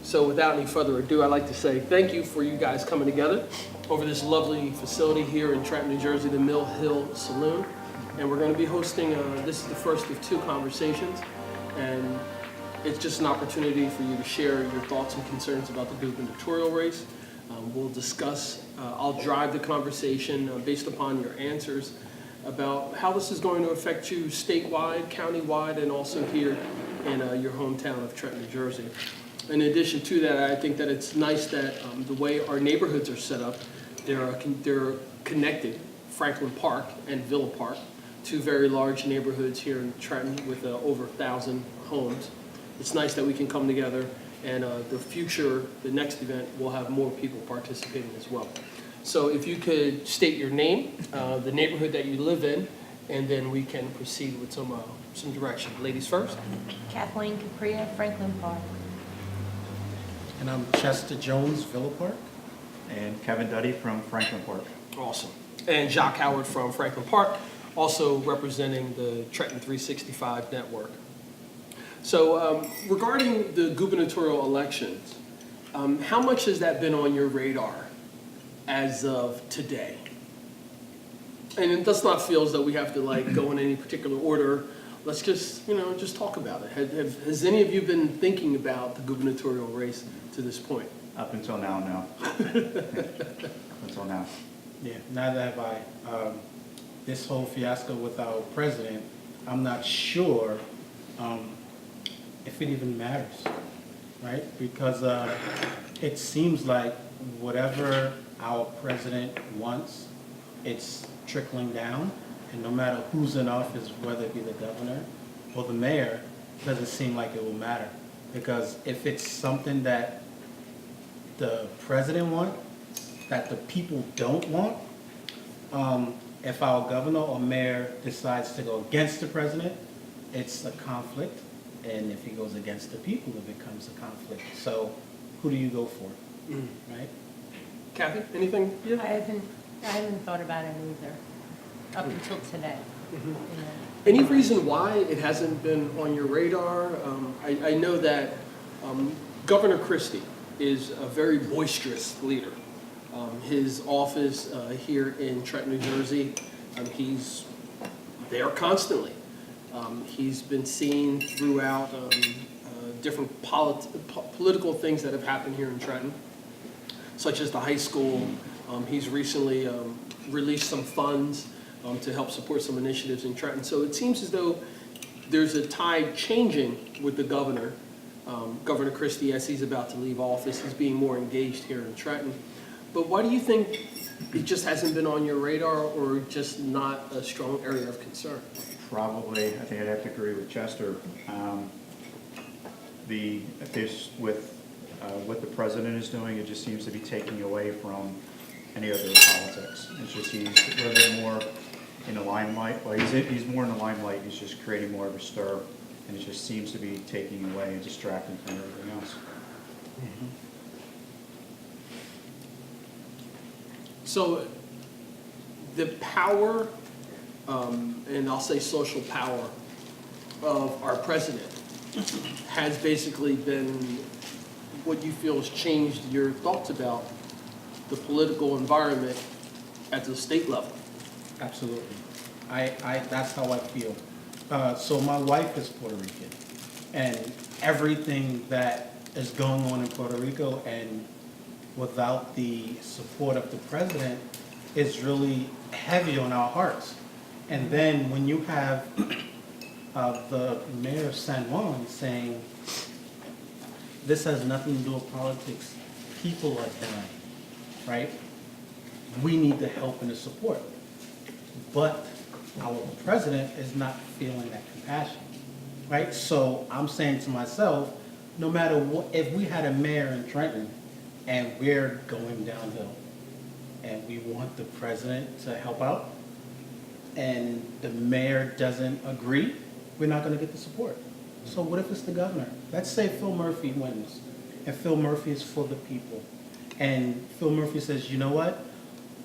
So without any further ado, I'd like to say thank you for you guys coming together over this lovely facility here in Trenton, New Jersey, the Mill Hill Saloon. And we're going to be hosting, this is the first of 2 conversations, and it's just an opportunity for you to share your thoughts and concerns about the gubernatorial race. We'll discuss, I'll drive the conversation based upon your answers about how this is going to affect you statewide, countywide, and also here in your hometown of Trenton, New Jersey. In addition to that, I think that it's nice that the way our neighborhoods are set up, they're connected, Franklin Park and Villa Park, 2 very large neighborhoods here in Trenton with over 1,000 homes. It's nice that we can come together, and the next event, will have more people participating as well. So if you could state your name, the neighborhood that you live in, and then we can proceed with some direction. Ladies first. Kathleen Capria, Franklin Park. And I'm Chester Jones, Villa Park. And Kevin Duddy from Franklin Park. Awesome. And Jacques Howard from Franklin Park, also representing the Trenton 365 network. So regarding the gubernatorial elections, how much has that been on your radar as of today? And it does not feel as though we have to go in any particular order. Let's just, just talk about it. Has any of you been thinking about the gubernatorial race to this point? Up until now, no. Until now. Yeah, neither have I. This whole fiasco with our president, I'm not sure if it even matters, right? Because it seems like whatever our president wants, it's trickling down. And no matter who's in office, whether it be the governor or the mayor, it doesn't seem like it will matter. Because if it's something that the president wants, that the people don't want, if our governor or mayor decides to go against the president, it's a conflict. And if he goes against the people, it becomes a conflict. So who do you go for, right? Kathy, anything? Yeah. I haven't thought about it either, up until today. Any reason why it hasn't been on your radar? I know that Governor Christie is a very boisterous leader. His office here in Trenton, New Jersey, he's there constantly. He's been seen throughout different political things that have happened here in Trenton, such as the high school. He's recently released some funds to help support some initiatives in Trenton. So it seems as though there's a tide changing with the governor. Governor Christie, as he's about to leave office, he's being more engaged here in Trenton. But why do you think it just hasn't been on your radar, or just not a strong area of concern? Probably, I think I'd have to agree with Chester. What the president is doing, it just seems to be taking away from any other politics. It's just he's a little bit more in the limelight. Well, he's more in the limelight. He's just creating more of a stir, and it just seems to be taking away and distracting from everything else. Mm-hmm. So the power, and I'll say social power, of our president has basically been what you feel has changed your thoughts about the political environment at the state level. Absolutely. That's how I feel. So my wife is Puerto Rican, and everything that is going on in Puerto Rico, and without the support of the president, is really heavy on our hearts. And then when you have the mayor of San Juan saying, this has nothing to do with politics, people are dying, right? We need the help and the support. But our president is not feeling that compassion, right? So I'm saying to myself, no matter what, if we had a mayor in Trenton and we're going downhill and we want the president to help out and the mayor doesn't agree, we're not gonna get the support. So what if it's the governor? Let's say Phil Murphy wins, and Phil Murphy is for the people. And Phil Murphy says, you know what?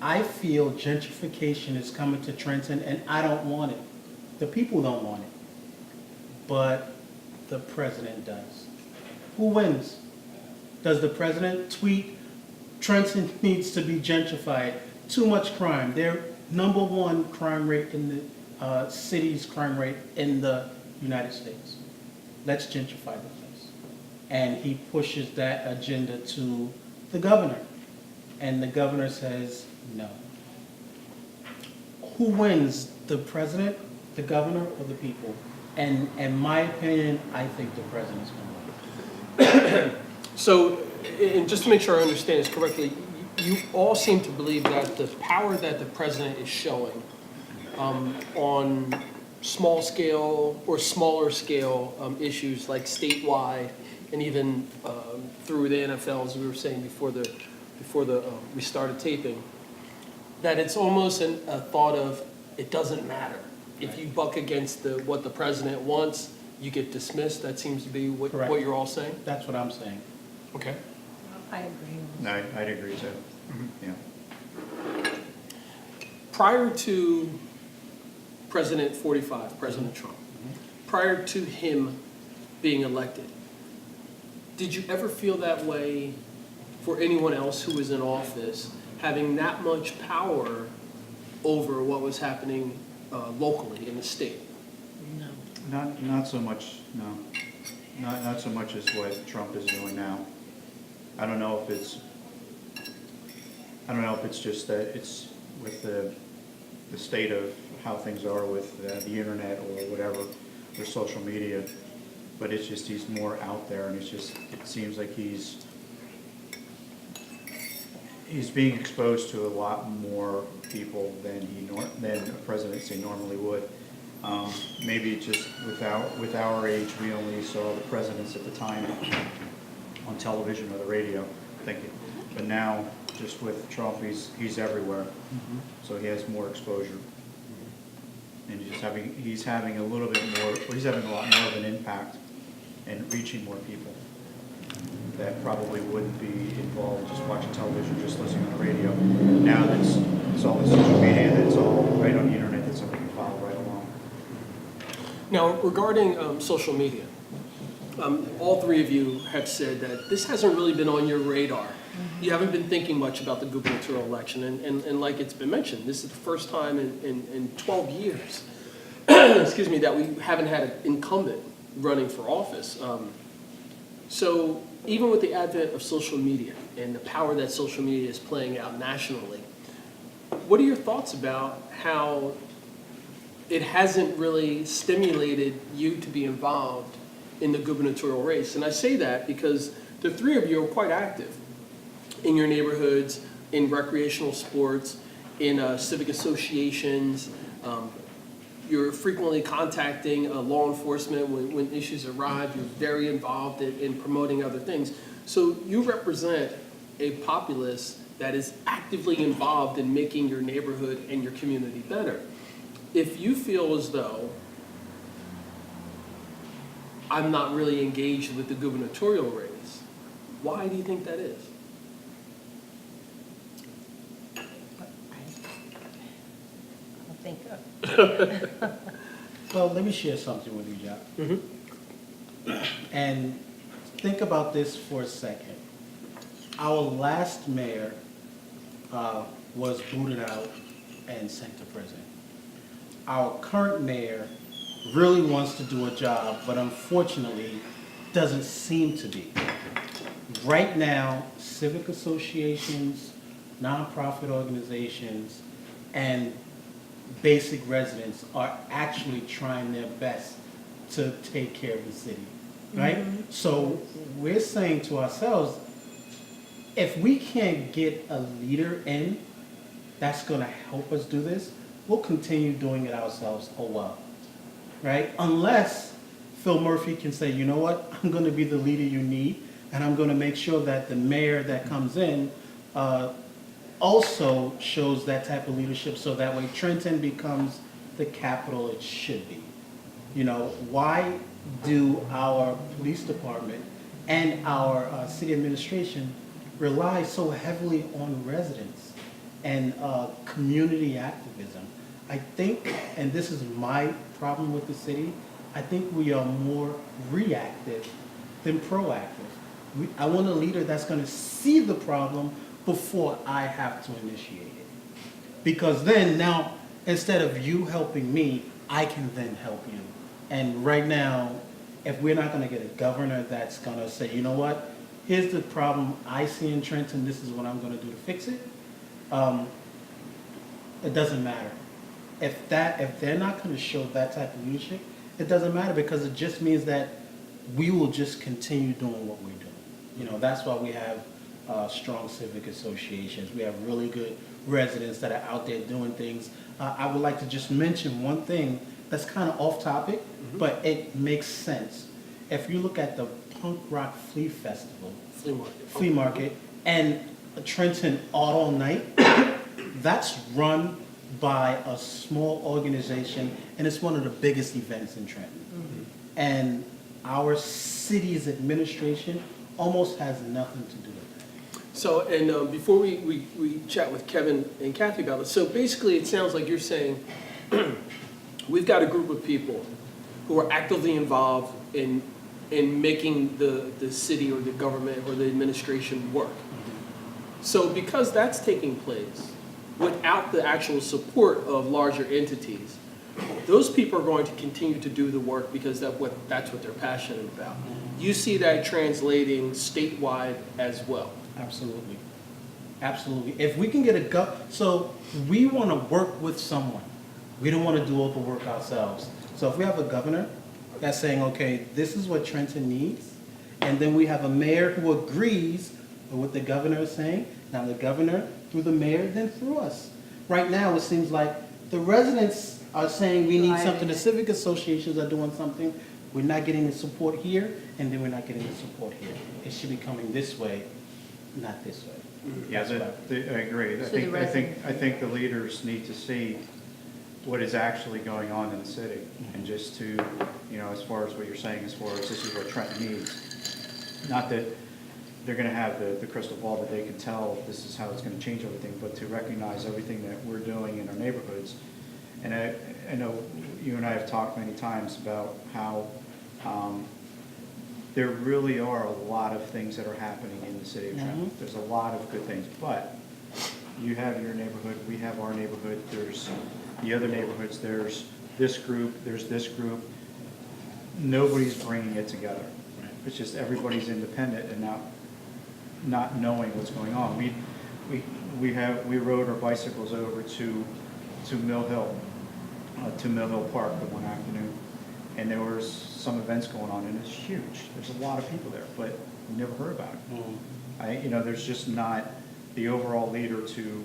I feel gentrification is coming to Trenton, and I don't want it. The people don't want it. But the president does. Who wins? Does the president tweet, Trenton needs to be gentrified, too much crime? They're #1 crime rate in the city's crime rate in the United States. Let's gentrify the place. And he pushes that agenda to the governor. And the governor says no. Who wins, the president, the governor, or the people? And in my opinion, I think the president's going to win. So, and just to make sure I understand this correctly, you all seem to believe that the power that the president is showing on small scale or smaller scale issues like statewide and even through the NFL, as we were saying before we started taping, that it's almost a thought of it doesn't matter. If you buck against what the president wants, you get dismissed. That seems to be what Correct. you're all saying? That's what I'm saying. Okay. I agree. No, I'd agree too. Yeah. Prior to President 45, President Trump, prior to him being elected, did you ever feel that way for anyone else who was in office, having that much power over what was happening locally in the state? No. Not so much, no. Not so much as what Trump is doing now. I don't know if it's just that it's with the state of how things are with the internet or whatever, or social media, but it's just he's more out there, and it seems like he's being exposed to a lot more people than a presidency normally would. Maybe just with our age, we only saw the presidents at the time on television or the radio, thinking. But now, just with Trump, he's everywhere, so he has more exposure, and he's having a little bit more. He's having a lot more of an impact and reaching more people that probably wouldn't be involved just watching television, just listening on the radio. Now it's all the social media, and it's all right on the internet that somebody can follow right along. Now, regarding social media, all three of you have said that this hasn't really been on your radar. You haven't been thinking much about the gubernatorial election, and like it's been mentioned, this is the first time in 12 years, excuse me, that we haven't had an incumbent running for office. So even with the advent of social media and the power that social media is playing out nationally, what are your thoughts about how it hasn't really stimulated you to be involved in the gubernatorial race? And I say that because the three of you are quite active in your neighborhoods, in recreational sports, in civic associations. You're frequently contacting law enforcement when issues arrive. You're very involved in promoting other things. So you represent a populace that is actively involved in making your neighborhood and your community better. If you feel as though I'm not really engaged with the gubernatorial race, why do you think that is? I think Well, let me share something with you, Jack. And think about this for a second. Our last mayor was booted out and sent to prison. Our current mayor really wants to do a job, but unfortunately doesn't seem to be. Right now, civic associations, nonprofit organizations, and basic residents are actually trying their best to take care of the city, right? So we're saying to ourselves, if we can't get a leader in that's going to help us do this, we'll continue doing it ourselves a while, right? Unless Phil Murphy can say, you know what, I'm going to be the leader you need, and I'm going to make sure that the mayor that comes in also shows that type of leadership, so that way Trenton becomes the capital it should be. You know, why do our police department and our city administration rely so heavily on residents and community activism? I think, and this is my problem with the city, I think we are more reactive than proactive. I want a leader that's gonna see the problem before I have to initiate it. Because then now, instead of you helping me, I can then help you. And right now, if we're not gonna get a governor that's gonna say, you know what, here's the problem I see in Trenton, this is what I'm gonna do to fix it, it doesn't matter. If they're not gonna show that type of leadership, it doesn't matter, because it just means that we will just continue doing what we're doing. You know, that's why we have strong civic associations. We have really good residents that are out there doing things. I would like to just mention one thing that's kind of off topic, but it makes sense. If you look at the Punk Rock Flea Festival, flea market, and Trenton Auto Night, that's run by a small organization, and it's one of the biggest events in Trenton. And our city's administration almost has nothing to do with that. So, and before we chat with Kevin and Kathy about it, so basically it sounds like you're saying we've got a group of people who are actively involved in making the city or the government or the administration work. So because that's taking place without the actual support of larger entities, those people are going to continue to do the work because that's what they're passionate about. You see that translating statewide as well. Absolutely. Absolutely. If we can get so we want to work with someone. We don't want to do all the work ourselves. So if we have a governor that's saying, okay, this is what Trenton needs, and then we have a mayor who agrees with what the governor is saying, now the governor through the mayor, then through us. Right now, it seems like the residents are saying we need something, the civic associations are doing something, we're not getting the support here, and then we're not getting the support here. It should be coming this way, not this way. Yeah, I agree. I think the leaders need to see what is actually going on in the city, and just to, you know, as far as what you're saying, as far as this is what Trenton needs. Not that they're gonna have the crystal ball that they can tell this is how it's gonna change everything, but to recognize everything that we're doing in our neighborhoods. And I know you and I have talked many times about how there really are a lot of things that are happening in the city of Trenton. There's a lot of good things, but you have your neighborhood, we have our neighborhood, there's the other neighborhoods, there's this group, there's this group. Nobody's bringing it together. It's just everybody's independent and not knowing what's going on. We rode our bicycles over to Mill Hill, to Mill Hill Park the one afternoon, and there was some events going on, and it's huge. There's a lot of people there, but we never heard about it. There's just not the overall leader to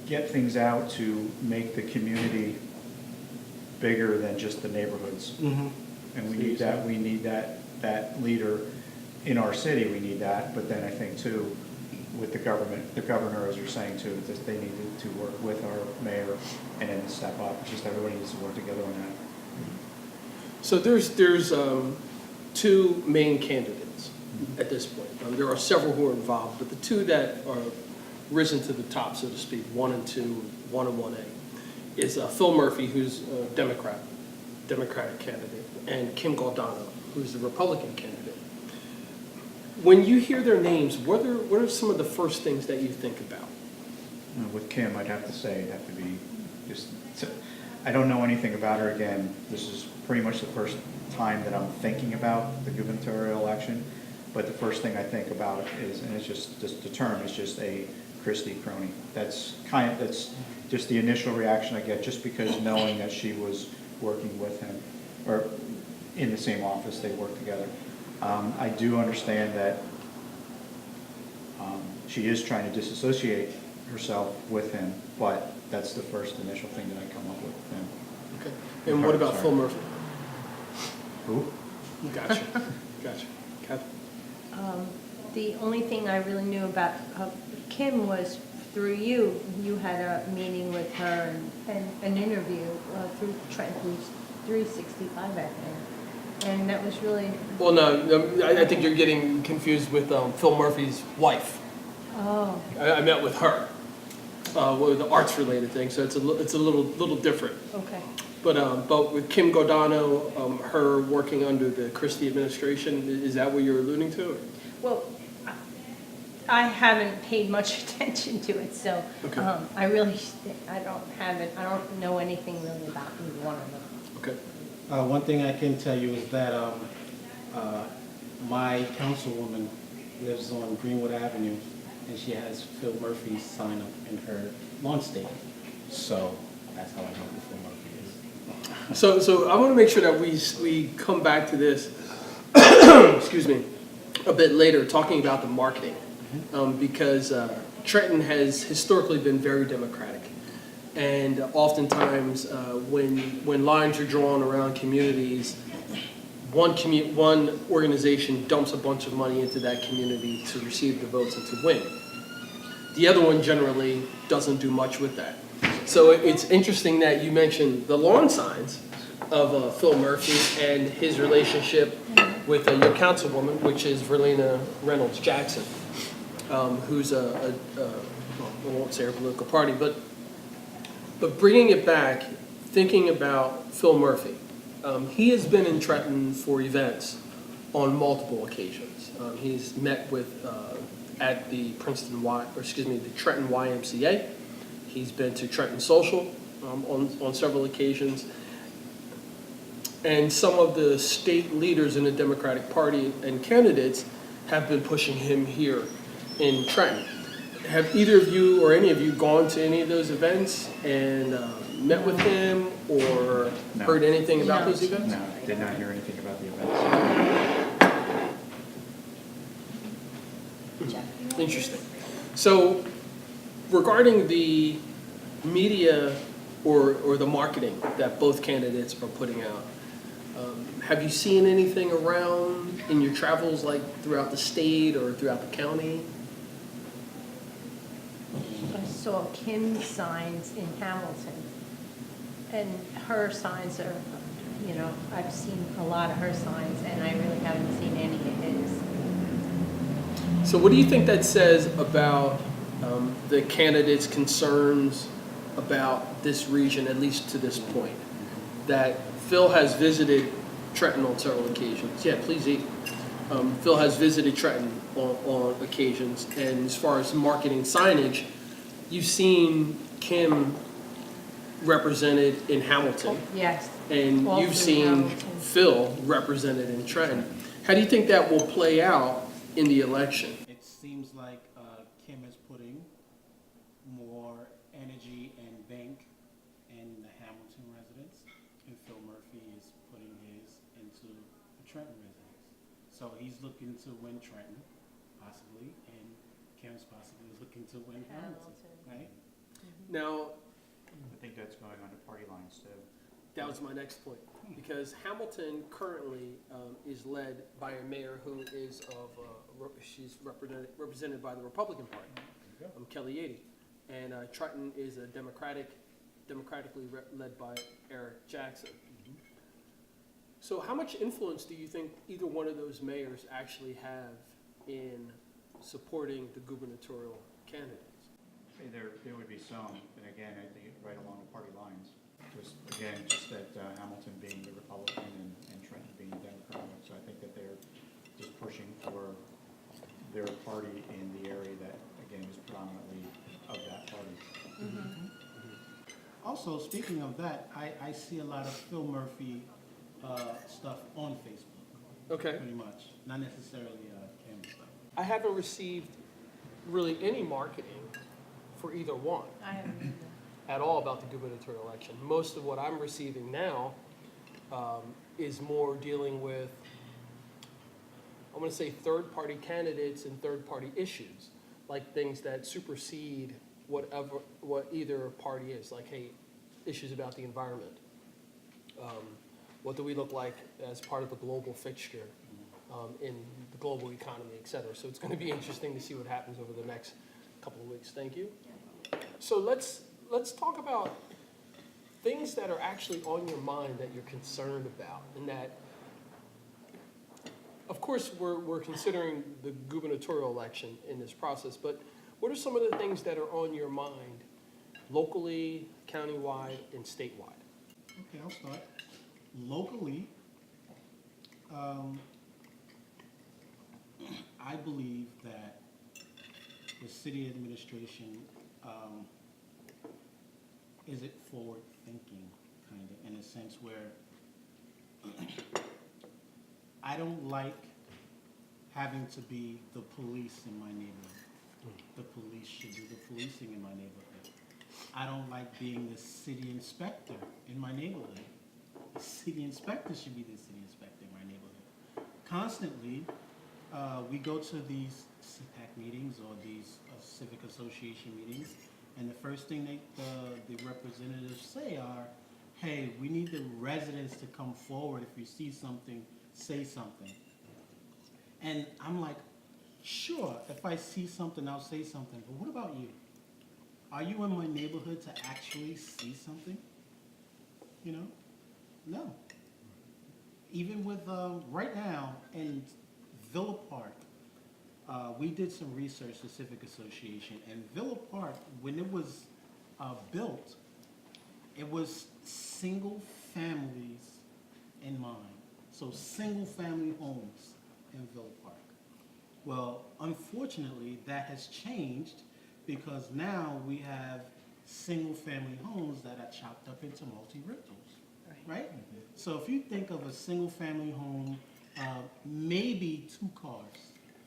get things out to make the community bigger than just the neighborhoods. And we need that. We need that leader in our city. We need that. But then I think too, with the governor, as you're saying too, that they need to work with our mayor and then step up. It's just everybody needs to work together on that. So there's two main candidates at this point. There are several who are involved, but the two that are risen to the top, so to speak, 1 and 2, 1 and 1A, is Phil Murphy, who's a Democratic candidate, and Kim Gualdano, who's the Republican candidate. When you hear their names, what are some of the first things that you think about? With Kim, I'd have to say it'd have to be just. I don't know anything about her. Again, this is pretty much the first time that I'm thinking about the gubernatorial election. But the first thing I think about is, and it's just the term is just a Christie crony. That's just the initial reaction I get, just because knowing that she was working with him, or in the same office, they work together. I do understand that she is trying to disassociate herself with him, but that's the first initial thing that I come up with him. Okay. And what about Phil Murphy? Who? Gotcha. Kathy? The only thing I really knew about Kim was through you. You had a meeting with her and an interview through Trenton's 365, I think. And that was really... Well, no, I think you're getting confused with Phil Murphy's wife. Oh. I met with her with the arts-related thing, so it's a little different. Okay. But with Kim Godano, her working under the Christie administration, is that what you're alluding to? Or? Well, I haven't paid much attention to it, so Okay. I don't know anything really about either one of them. Okay. One thing I can tell you is that my councilwoman lives on Greenwood Avenue, and she has Phil Murphy's sign up in her lawn state. So that's how I know who Phil Murphy is. So I want to make sure that we come back to this, excuse me, a bit later, talking about the marketing, because Trenton has historically been very democratic, and oftentimes when lines are drawn around communities, one organization dumps a bunch of money into that community to receive the votes and to win. The other one generally doesn't do much with that. So it's interesting that you mentioned the lawn signs of Phil Murphy and his relationship with your councilwoman, which is Verlena Reynolds Jackson, who's I won't say her political party, but bringing it back, thinking about Phil Murphy. He has been in Trenton for events on multiple occasions. He's met with at the the Trenton YMCA. He's been to Trenton Social on several occasions. And some of the state leaders in the Democratic Party and candidates have been pushing him here in Trenton. Have either of you or any of you gone to any of those events and met with him or No. heard anything about No. those events? No, did not hear anything about the events. Interesting. So regarding the media or the marketing that both candidates are putting out, have you seen anything around in your travels, like throughout the state or throughout the county? I saw Kim's signs in Hamilton, and her signs are, I've seen a lot of her signs, and I really haven't seen any of his. So what do you think that says about the candidates' concerns about this region, at least to this point? That Phil has visited Trenton on several occasions. Yeah, please eat. Phil has visited Trenton on occasions, and as far as marketing signage, you've seen Kim represented in Hamilton, Yes. and all you've through seen Hamilton. Phil represented in Trenton. How do you think that will play out in the election? It seems like Kim is putting more energy and bank in the Hamilton residents, and Phil Murphy is putting his into the Trenton residents. So he's looking to win Trenton, possibly, and Kim's possibly looking to win Hamilton, right? Now, I think that's going under party lines too. that was my next point, because Hamilton currently is led by a mayor who is she's represented by the Republican Party, Kelly Yeadie, and Trenton is a democratically led by Eric Jackson. So how much influence do you think either one of those mayors actually have in supporting the gubernatorial candidates? There would be some, and again, I think right along the party lines. Just that Hamilton being the Republican and Trenton being Democratic. So I think that they're just pushing for their party in the area that, again, is predominantly of that party. Also, speaking of that, I see a lot of Phil Murphy stuff on Facebook, Okay. pretty much. Not necessarily Kim stuff. I haven't received really any marketing for either one I haven't. at all about the gubernatorial election. Most of what I'm receiving now is more dealing with, I want to say, third-party candidates and third-party issues, like things that supersede what either party is, like, hey, issues about the environment. What do we look like as part of a global fixture in the global economy, et cetera. So it's going to be interesting to see what happens over the next couple of weeks. Thank you. So let's talk about things that are actually on your mind that you're concerned about, and that, of course, we're considering the gubernatorial election in this process, but what are some of the things that are on your mind locally, countywide, and statewide? Okay, I'll start. Locally, I believe that the city administration isn't forward-thinking, kind of, in a sense where I don't like having to be the police in my neighborhood. The police should do the policing in my neighborhood. I don't like being the city inspector in my neighborhood. The city inspector should be the city inspector in my neighborhood. Constantly, we go to these CPAC meetings or these civic association meetings, and the first thing the representatives say are, hey, we need the residents to come forward. If you see something, say something. And I'm like, sure, if I see something, I'll say something. But what about you? Are you in my neighborhood to actually see something? You know? No. Even with, right now, in Villa Park, we did some research, the Civic Association, and Villa Park, when it was built, it was single families in mind. So single family homes in Villa Park. Well, unfortunately, that has changed because now we have single family homes that are chopped up into multi-rentals, right? So if you think of a single family home, maybe 2 cars,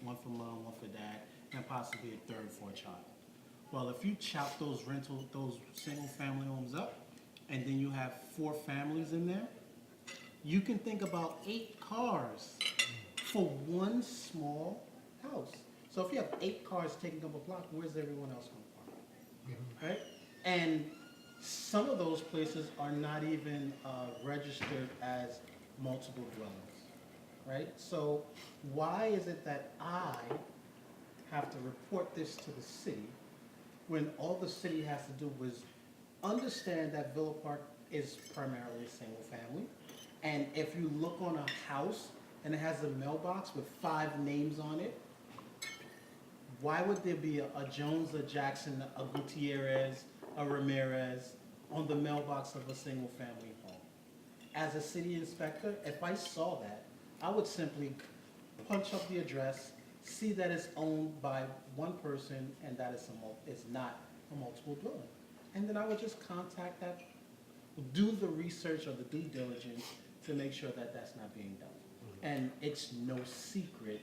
one for mom, one for dad, and possibly a third for a child. Well, if you chop those single family homes up, and then you have 4 families in there, you can think about 8 cars for one small house. So if you have 8 cars taking up a block, where's everyone else going to park? Right? And some of those places are not even registered as multiple dwellings, right? So why is it that I have to report this to the city when all the city has to do was understand that Villa Park is primarily single family? And if you look on a house and it has a mailbox with 5 names on it, why would there be a Jones, a Jackson, a Gutierrez, a Ramirez on the mailbox of a single family home? As a city inspector, if I saw that, I would simply punch up the address, see that it's owned by one person and that it's not a multiple dwelling. And then I would just contact that, do the research or the due diligence to make sure that that's not being done. And it's no secret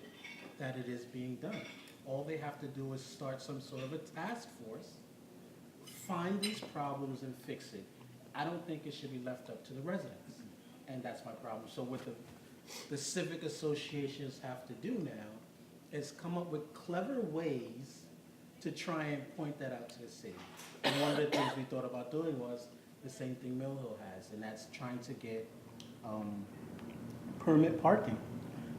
that it is being done. All they have to do is start some sort of a task force, find these problems and fix it. I don't think it should be left up to the residents. And that's my problem. So what the civic associations have to do now is come up with clever ways to try and point that out to the city. And one of the things we thought about doing was the same thing Mill Hill has, and that's trying to get permit parking.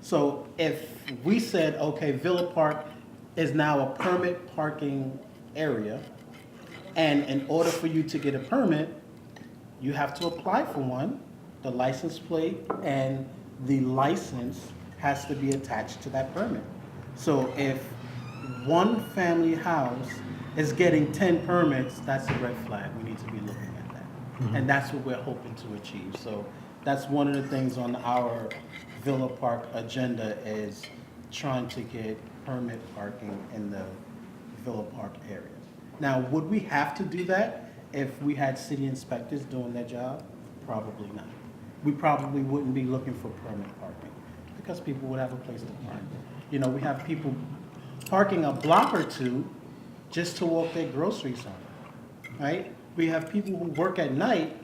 So if we said, okay, Villa Park is now a permit parking area, and in order for you to get a permit, you have to apply for one, the license plate, and the license has to be attached to that permit. So if one family house is getting 10 permits, that's a red flag. We need to be looking at that. And that's what we're hoping to achieve. So that's one of the things on our Villa Park agenda is trying to get permit parking in the Villa Park area. Now, would we have to do that if we had city inspectors doing their job? Probably not. We probably wouldn't be looking for permit parking because people would have a place to park. You know, we have people parking a block or 2 just to walk their groceries home, right? We have people who work at night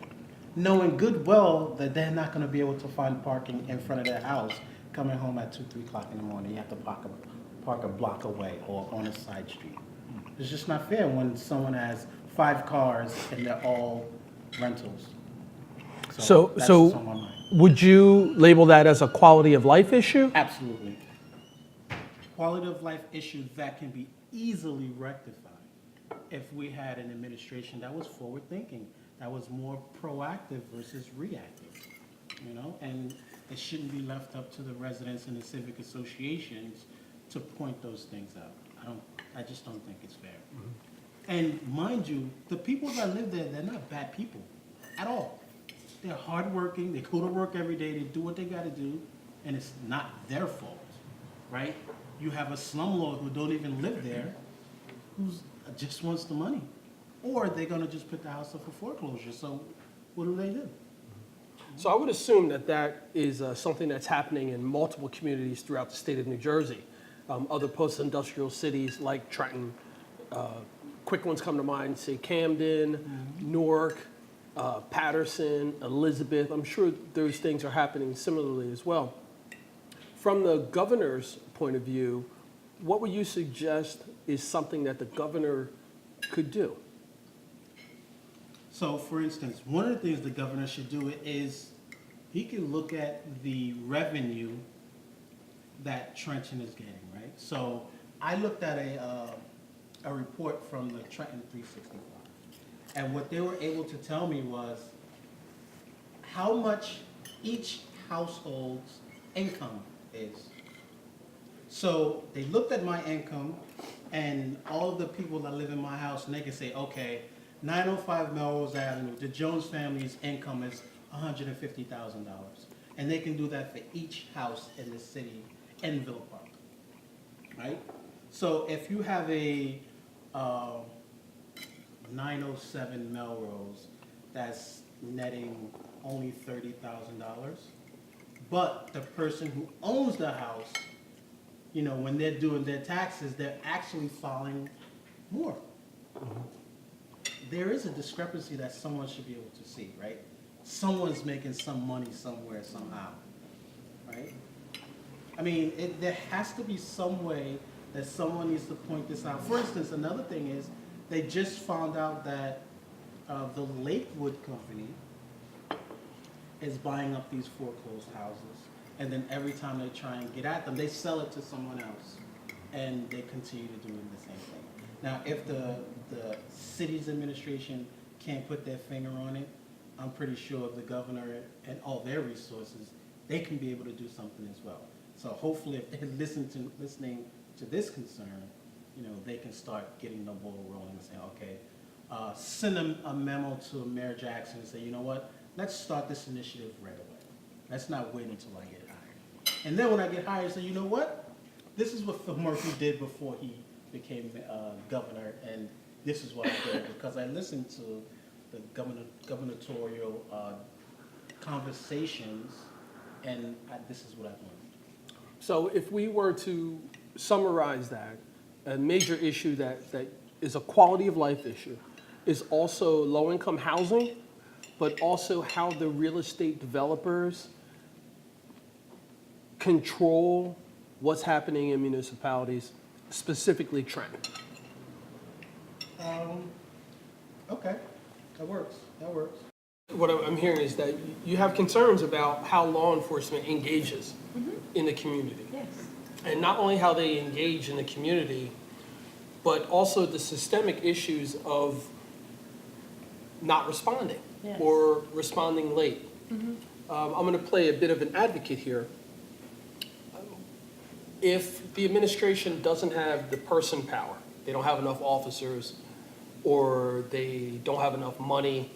knowing good well that they're not going to be able to find parking in front of their house coming home at 2, 3 o'clock in the morning. You have to park a block away or on a side street. It's just not fair when someone has 5 cars and they're all rentals. That's what's on my mind. Would you label that as a quality of life issue? Absolutely. Quality of life issue that can be easily rectified if we had an administration that was forward thinking, that was more proactive versus reactive, you know? And it shouldn't be left up to the residents and the civic associations to point those things out. I just don't think it's fair. And mind you, the people that live there, they're not bad people at all. they're hardworking, they go to work every day, they do what they gotta do, and it's not their fault, right? You have a slumlord who don't even live there, who's just wants the money. Or they're gonna just put the house up for foreclosure, so what do? So I would assume that that is something that's happening in multiple communities throughout the state of New Jersey. Other post-industrial cities like Trenton, quick ones come to mind, say Camden, Newark, Patterson, Elizabeth. I'm sure those things are happening similarly as well. From the governor's point of view, what would you suggest is something that the governor could do? So, for instance, one of the things the governor should do is he can look at the revenue that Trenton is getting, right? So, I looked at a report from the Trenton 365, and what they were able to tell me was how much each household's income is. So, they looked at my income and all of the people that live in my house, and they can say, okay, 905 Melrose Avenue, the Jones family's income is $150,000. And they can do that for each house in the city in Villa Park, right? So if you have a 907 Melrose that's netting only $30,000, but the person who owns the house, you know, when they're doing their taxes, they're actually filing more. There is a discrepancy that someone should be able to see, right? Someone's making some money somewhere, somehow, right? I mean, there has to be some way that someone needs to point this out. For instance, another thing is, they just found out that the Lakewood company is buying up these foreclosed houses, and then every time they try and get at them, they sell it to someone else, and they continue to do the same thing. Now, if the city's administration can't put their finger on it, I'm pretty sure the governor and all their resources, they can be able to do something as well. So hopefully, if they're listening to this concern, you know, they can start getting the ball rolling and saying, okay, send a memo to Mayor Jackson and say, you know what, let's start this initiative right away. Let's not wait until I get hired. And then when I get hired, say, you know what, this is what Phil Murphy did before he became governor, and this is what I did because I listened to the gubernatorial conversations, and this is what I've learned. So if we were to summarize that, a major issue that is a quality of life issue is also low-income housing, but also how the real estate developers control what's happening in municipalities, specifically Trenton. Okay, that works. What I'm hearing is that you have concerns about how law enforcement engages in the community. Yes. And not only how they engage in the community, but also the systemic issues of not responding Yes. or responding late. I'm going to play a bit of an advocate here. If the administration doesn't have the person power, they don't have enough officers, or they don't have enough money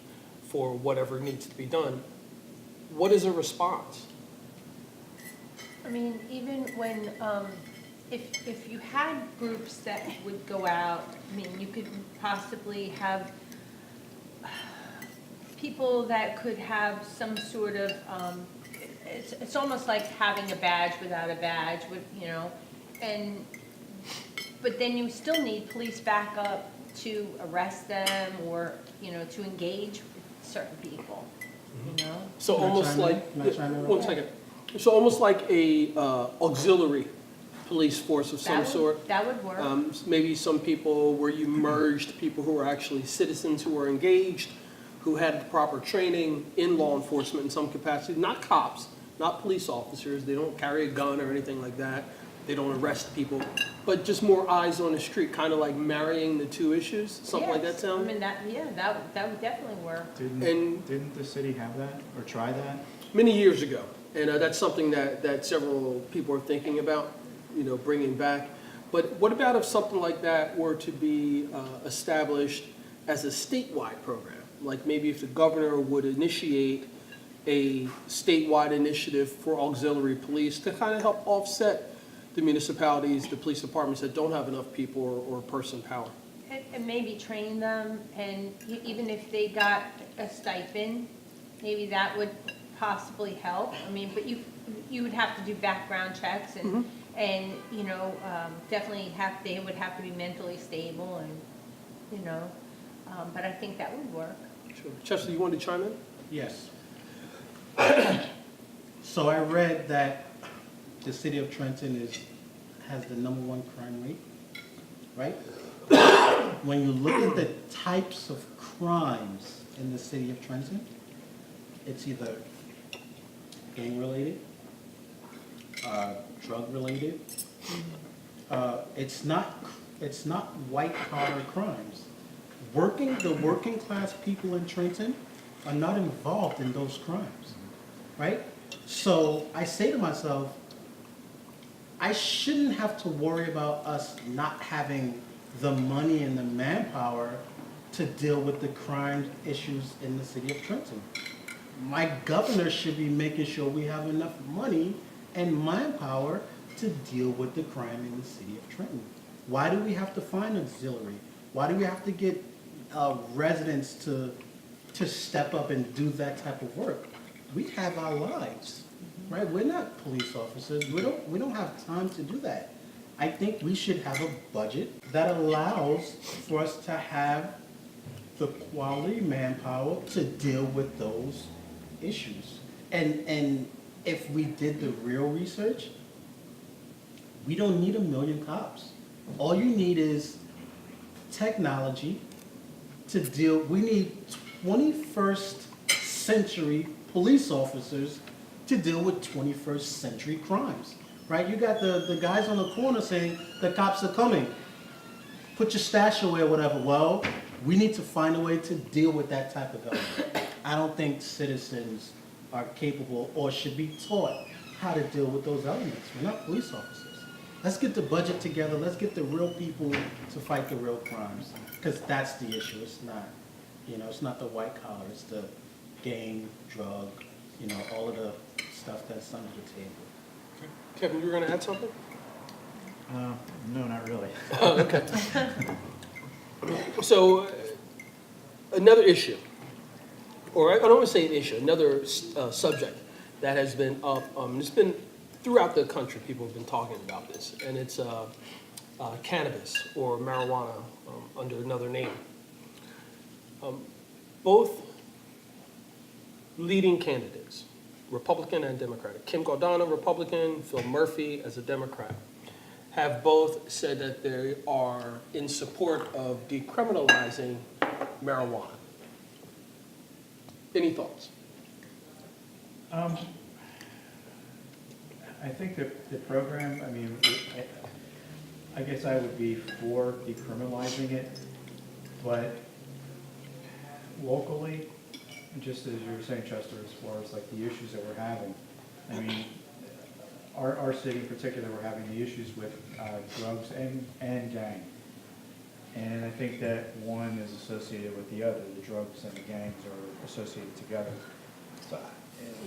for whatever needs to be done, what is a response? I mean, even when, if you had groups that would go out, I mean, you could possibly have people that could have some sort of, it's almost like having a badge without a badge, with, you know, but then you still need police backup to arrest them or, you know, to engage with certain people, you know? So Can I almost chime in? like, Can I chime in? one second. So almost like a auxiliary police force of some That would- sort. That would work. Maybe some people where you merged people who were actually citizens who were engaged, who had the proper training in law enforcement in some capacity, not cops, not police officers. They don't carry a gun or anything like that. They don't arrest people, but just more eyes on the street, kind of like marrying the two issues, something like that Yes. sound? I mean, that would definitely work. And- Didn't the city have that or try that? Many years ago, and that's something that several people are thinking about, you know, bringing back. But what about if something like that were to be established as a statewide program? Like maybe if the governor would initiate a statewide initiative for auxiliary police to kind of help offset the municipalities, the police departments that don't have enough people or person power. And maybe train them, and even if they got a stipend, maybe that would possibly help. I mean, but you would have to do background checks and you know, definitely they would have to be mentally stable and, you know, but I think that would work. Sure. Chester, you wanted to chime in? Yes. So I read that the city of Trenton has the #1 crime rate, right? When you look at the types of crimes in the city of Trenton, it's either gang-related, drug-related. It's not white-collar crimes. The working class people in Trenton are not involved in those crimes, right? So I say to myself, I shouldn't have to worry about us not having the money and the manpower to deal with the crime issues in the city of Trenton. My governor should be making sure we have enough money and manpower to deal with the crime in the city of Trenton. Why do we have to find auxiliary? Why do we have to get residents to step up and do that type of work? We have our lives, right? We're not police officers. We don't have time to do that. I think we should have a budget that allows for us to have the quality manpower to deal with those issues. And if we did the real research, we don't need 1 million cops. All you need is technology to deal. We need 21st century police officers to deal with 21st century crimes, right? You got the guys on the corner saying the cops are coming. Put your stash away or whatever. Well, we need to find a way to deal with that type of element. I don't think citizens are capable or should be taught how to deal with those elements. We're not police officers. Let's get the budget together. Let's get the real people to fight the real crimes, because that's the issue. It's not, it's not the white collar. It's the gang, drug, all of the stuff that's under the table. Kevin, you were going to add something? No, not really. Oh, okay. So, another issue, or I don't want to say an issue, another subject that has been up, it's been throughout the country, people have been talking about this, and it's cannabis or marijuana under another name. Both leading candidates, Republican and Democratic, Kim Cardano, Republican, Phil Murphy as a Democrat, have both said that they are in support of decriminalizing marijuana. Any thoughts? I think that the program, I guess I would be for decriminalizing it, but locally, just as you were saying, Chester, as far as like the issues that we're having, our city in particular, we're having the issues with drugs and gang. And I think that one is associated with the other. The drugs and the gangs are associated together. So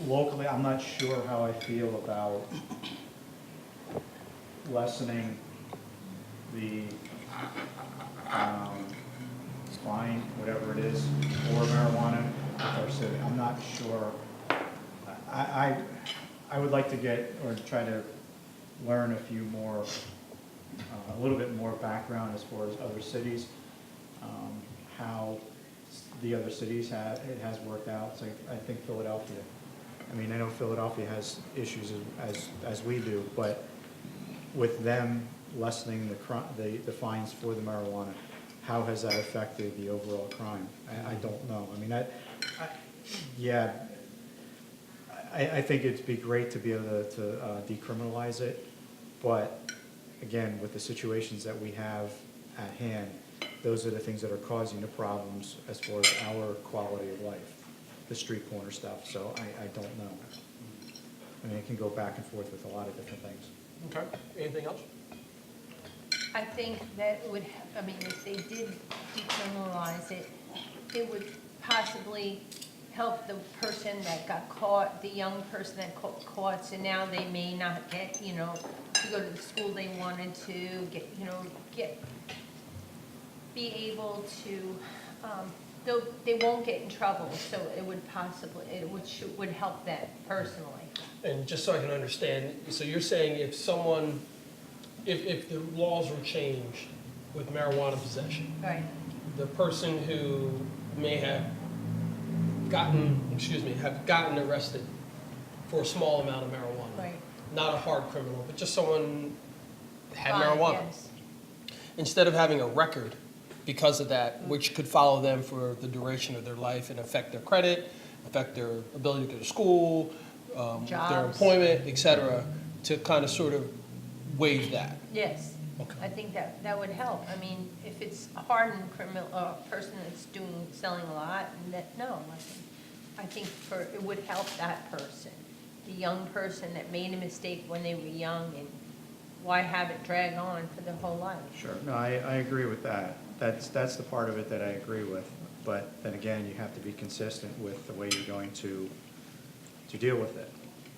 locally, I'm not sure how I feel about lessening the fine, whatever it is, for marijuana with our city. I'm not sure. I would like to get, or try to learn a little bit more background as far as other cities, how the other cities it has worked out. So I think Philadelphia. I know Philadelphia has issues as we do, but with them lessening the fines for the marijuana, how has that affected the overall crime? I don't know. I think it'd be great to be able to decriminalize it, but again, with the situations that we have at hand, those are the things that are causing the problems as far as our quality of life, the street corner stuff. So I don't know. It can go back and forth with a lot of different things. Okay. Anything else? I think that if they did decriminalize it, it would possibly help the person that got caught, the young person that got caught, so now they may not get, to go to the school they wanted to, be able to, they won't get in trouble, so it would help them personally. And just so I can understand, so you're saying if someone, if the laws were changed with marijuana possession, Right. the person who may have gotten arrested for a small amount of marijuana, Right. not a hard criminal, but just someone had Fine, marijuana. yes. Instead of having a record because of that, which could follow them for the duration of their life and affect their credit, affect their ability to go to school, their Jobs. employment, et cetera, to kind of sort of waive that. Yes. Okay. I think that would help. I mean, if it's a hardened criminal, a person that's selling a lot, no, I think it would help that person, the young person that made a mistake when they were young, and why have it drag on for their whole life? Sure, no, I agree with that. That's the part of it that I agree with. But then again, you have to be consistent with the way you're going to deal with it.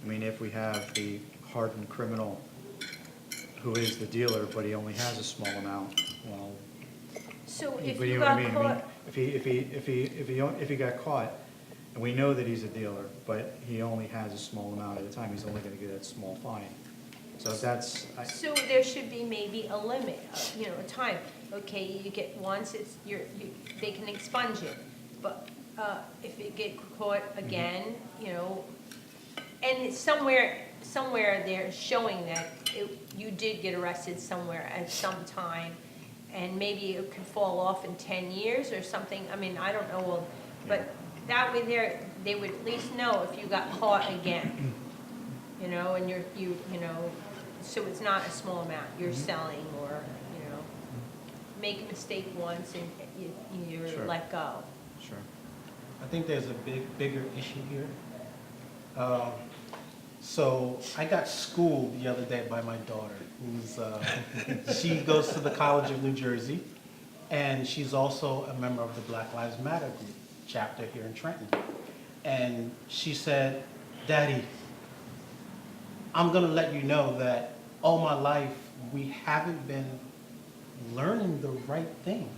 I mean, if we have the hardened criminal who is the dealer, but he only has a small amount, well, So if but you know what I got mean? I mean, caught, if he got caught, and we know that he's a dealer, but he only has a small amount at a time, he's only gonna get that small fine. So that's, so there should be maybe a limit, a time. Okay, you get once, they can expunge it, but if it get caught again, and it's somewhere they're showing that you did get arrested somewhere at some time, and maybe it could fall off in 10 years or something. I mean, I don't know, but that way they would at least know if you got caught again, and so it's not a small amount you're selling, or, make a mistake once and you're Sure. let go. sure. I think there's a bigger issue here. So I got schooled the other day by my daughter, who's she goes to the College of New Jersey, and she's also a member of the Black Lives Matter group chapter here in Trenton. And she said, "Daddy, I'm gonna let you know that all my life we haven't been learning the right thing."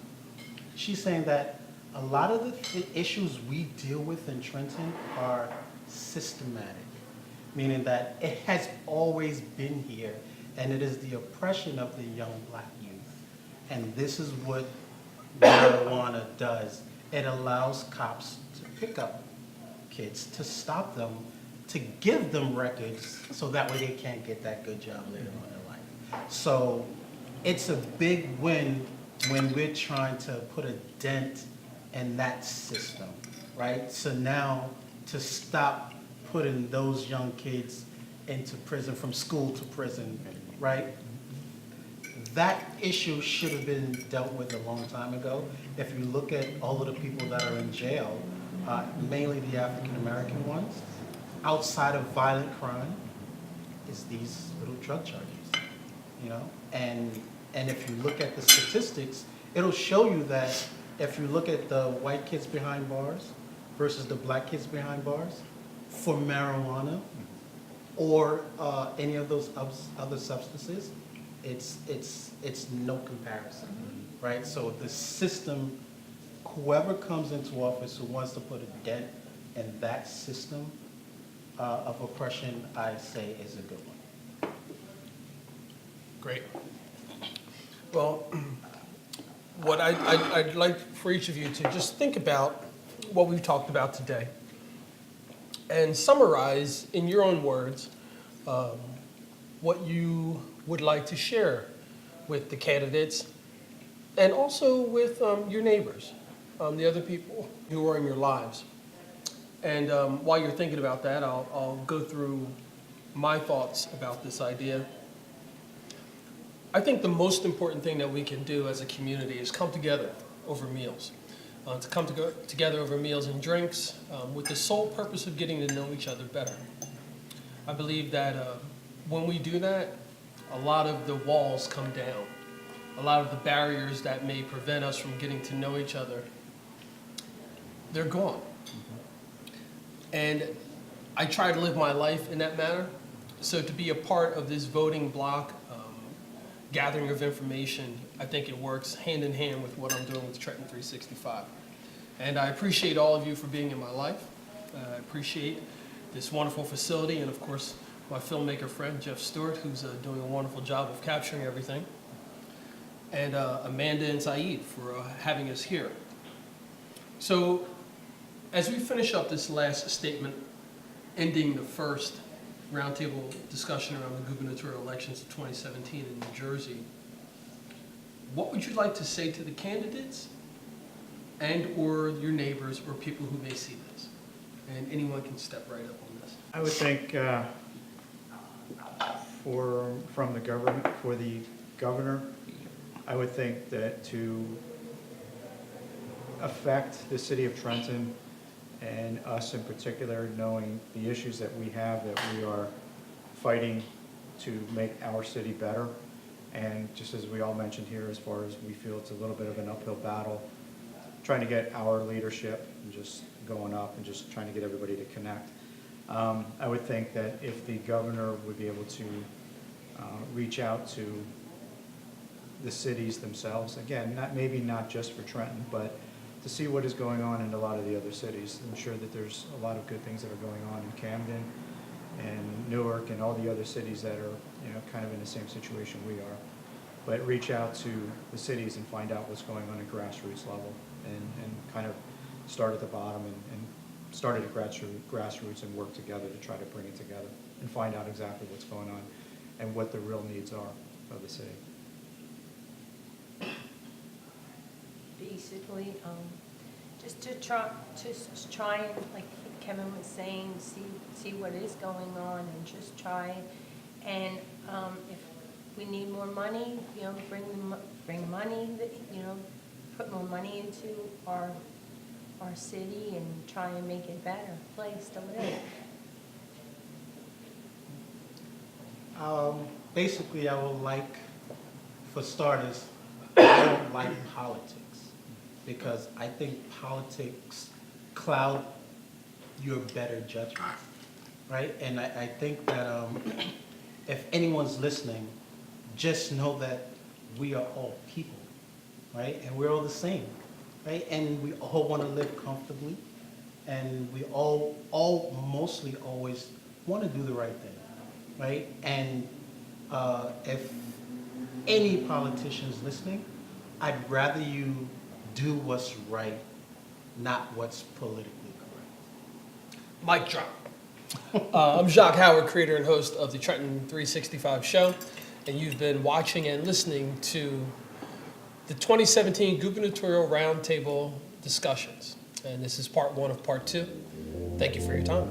She's saying that a lot of the issues we deal with in Trenton are systematic, meaning that it has always been here, and it is the oppression of the young black youth. And this is what marijuana does. It allows cops to pick up kids, to stop them, to give them records, so that way they can't get that good job later on in life. So it's a big win when we're trying to put a dent in that system, right? So now to stop putting those young kids into prison, from school to prison, right? That issue should have been dealt with a long time ago. If you look at all of the people that are in jail, mainly the African-American ones, outside of violent crime, is these little drug charges, And if you look at the statistics, it'll show you that if you look at the white kids behind bars versus the black kids behind bars, for marijuana or any of those other substances, it's no comparison, right? So the system, whoever comes into office who wants to put a dent in that system of oppression, I say is a good one. Great. Well, what I'd like for each of you to just think about what we've talked about today and summarize in your own words what you would like to share with the candidates and also with your neighbors, the other people who are in your lives. And while you're thinking about that, I'll go through my thoughts about this idea. I think the most important thing that we can do as a community is come together over meals. To come together over meals and drinks with the sole purpose of getting to know each other better. I believe that when we do that, a lot of the walls come down. A lot of the barriers that may prevent us from getting to know each other, they're gone. And I try to live my life in that manner. So to be a part of this voting block, gathering of information, I think it works hand in hand with what I'm doing with Trenton 365. And I appreciate all of you for being in my life. I appreciate this wonderful facility, and of course, my filmmaker friend, Jeff Stewart, who's doing a wonderful job of capturing everything. And Amanda and Saeed for having us here. So as we finish up this last statement, ending the first roundtable discussion around the gubernatorial elections of 2017 in New Jersey, what would you like to say to the candidates and or your neighbors or people who may see this? And anyone can step right up on this. I would think from the government, for the governor, I would think that to affect the city of Trenton and us in particular, knowing the issues that we have, that we are fighting to make our city better. And just as we all mentioned here, as far as we feel it's a little bit of an uphill battle, trying to get our leadership and just going up and just trying to get everybody to connect. I would think that if the governor would be able to reach out to the cities themselves, again, maybe not just for Trenton, but to see what is going on in a lot of the other cities. I'm sure that there's a lot of good things that are going on in Camden and Newark and all the other cities that are, kind of in the same situation we are. But reach out to the cities and find out what's going on at grassroots level and kind of start at the bottom and start at the grassroots and work together to try to bring it together and find out exactly what's going on and what the real needs are of the city. Basically, just to try and, like Kevin was saying, see what is going on and just try. And if we need more money, bring money, put more money into our city and try and make it a better place to live. Basically, I would like, for starters, I don't like politics because I think politics cloud your better judgment, right? And I think that if anyone's listening, just know that we are all people, right? And we're all the same, right? And we all want to live comfortably, and we all mostly always want to do the right thing, right? And if any politician's listening, I'd rather you do what's right, not what's politically correct. Mic drop. I'm Jacques Howard, creator and host of the Trenton 365 show, and you've been watching and listening to the 2017 gubernatorial roundtable discussions. And this is part one of part two. Thank you for your time.